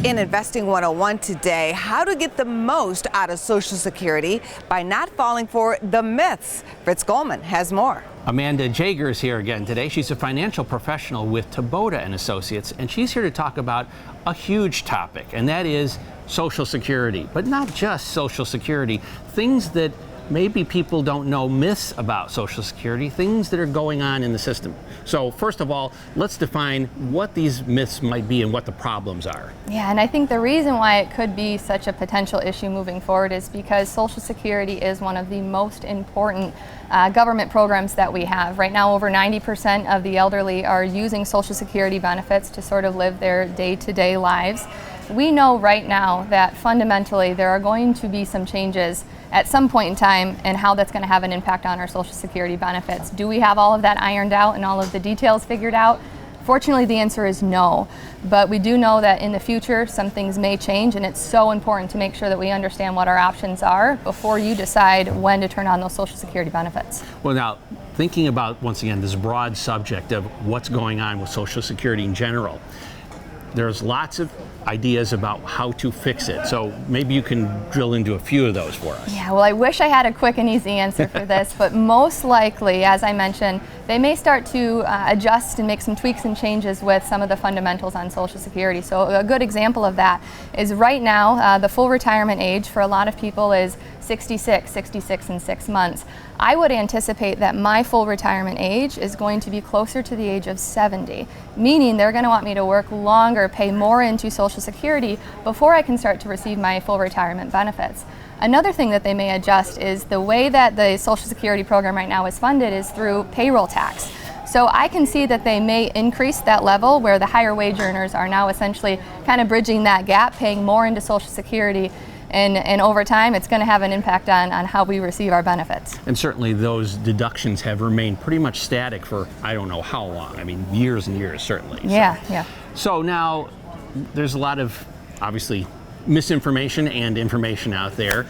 In Investing 101 today, how to get the most out of Social Security by not falling for the myths. Fritz Goldman has more. Amanda Jager is here again today. She's a financial professional with Teboda and Associates, and she's here to talk about a huge topic, and that is Social Security. But not just Social Security, things that maybe people don't know, myths about Social Security, things that are going on in the system. So first of all, let's define what these myths might be and what the problems are. Yeah, and I think the reason why it could be such a potential issue moving forward is because Social Security is one of the most important government programs that we have. Right now, over 90% of the elderly are using Social Security benefits to sort of live their day-to-day lives. We know right now that fundamentally there are going to be some changes at some point in time and how that's going to have an impact on our Social Security benefits. Do we have all of that ironed out and all of the details figured out? Fortunately, the answer is no, but we do know that in the future some things may change, and it's so important to make sure that we understand what our options are before you decide when to turn on those Social Security benefits. Well, now, thinking about, once again, this broad subject of what's going on with Social Security in general, there's lots of ideas about how to fix it. So maybe you can drill into a few of those for us. Yeah, well, I wish I had a quick and easy answer for this, but most likely, as I mentioned, they may start to adjust and make some tweaks and changes with some of the fundamentals on Social Security. So a good example of that is right now, the full retirement age for a lot of people is 66 and 6 months. I would anticipate that my full retirement age is going to be closer to the age of 70, meaning they're going to want me to work longer, pay more into Social Security before I can start to receive my full retirement benefits. Another thing that they may adjust is the way that the Social Security program right now is funded is through payroll tax. So I can see that they may increase that level where the higher wage earners are now essentially kind of bridging that gap, paying more into Social Security. And over time, it's going to have an impact on how we receive our benefits. And certainly those deductions have remained pretty much static for I don't know how long. I mean, years and years, certainly. Yeah. So now there's a lot of, obviously, misinformation and information out there.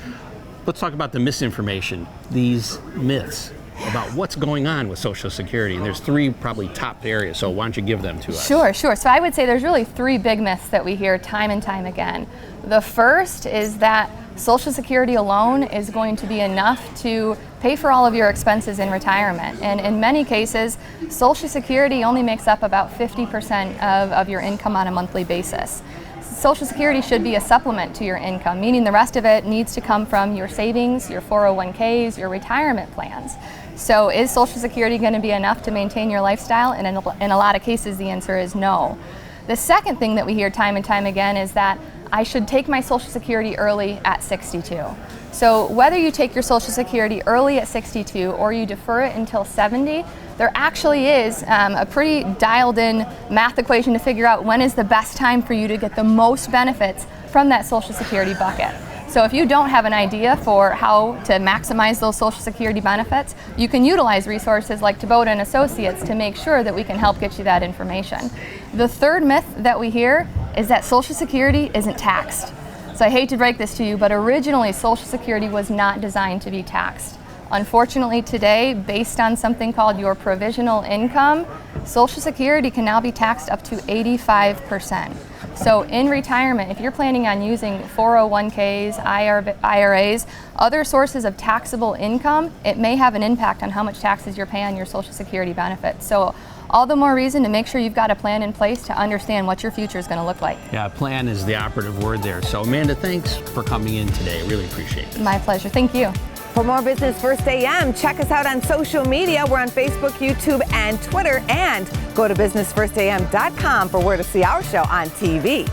Let's talk about the misinformation, these myths about what's going on with Social Security. And there's three probably top areas, so why don't you give them to us? Sure. So I would say there's really three big myths that we hear time and time again. The first is that Social Security alone is going to be enough to pay for all of your expenses in retirement. And in many cases, Social Security only makes up about 50% of your income on a monthly basis. Social Security should be a supplement to your income, meaning the rest of it needs to come from your savings, your 401ks, your retirement plans. So is Social Security going to be enough to maintain your lifestyle? And in a lot of cases, the answer is no. The second thing that we hear time and time again is that I should take my Social Security early at 62. So whether you take your Social Security early at 62 or you defer it until 70, there actually is a pretty dialed in math equation to figure out when is the best time for you to get the most benefits from that Social Security bucket. So if you don't have an idea for how to maximize those Social Security benefits, you can utilize resources like Teboda and Associates to make sure that we can help get you that information. The third myth that we hear is that Social Security isn't taxed. So I hate to break this to you, but originally Social Security was not designed to be taxed. Unfortunately today, based on something called your provisional income, Social Security can now be taxed up to 85%. So in retirement, if you're planning on using 401ks, IRAs, other sources of taxable income, it may have an impact on how much taxes you're paying on your Social Security benefits. So all the more reason to make sure you've got a plan in place to understand what your future is going to look like. Yeah, plan is the operative word there. So Amanda, thanks for coming in today. I really appreciate it. My pleasure. Thank you. For more Business First AM, check us out on social media. We're on Facebook, YouTube, and Twitter. And go to businessfirstam.com for where to see our show on TV.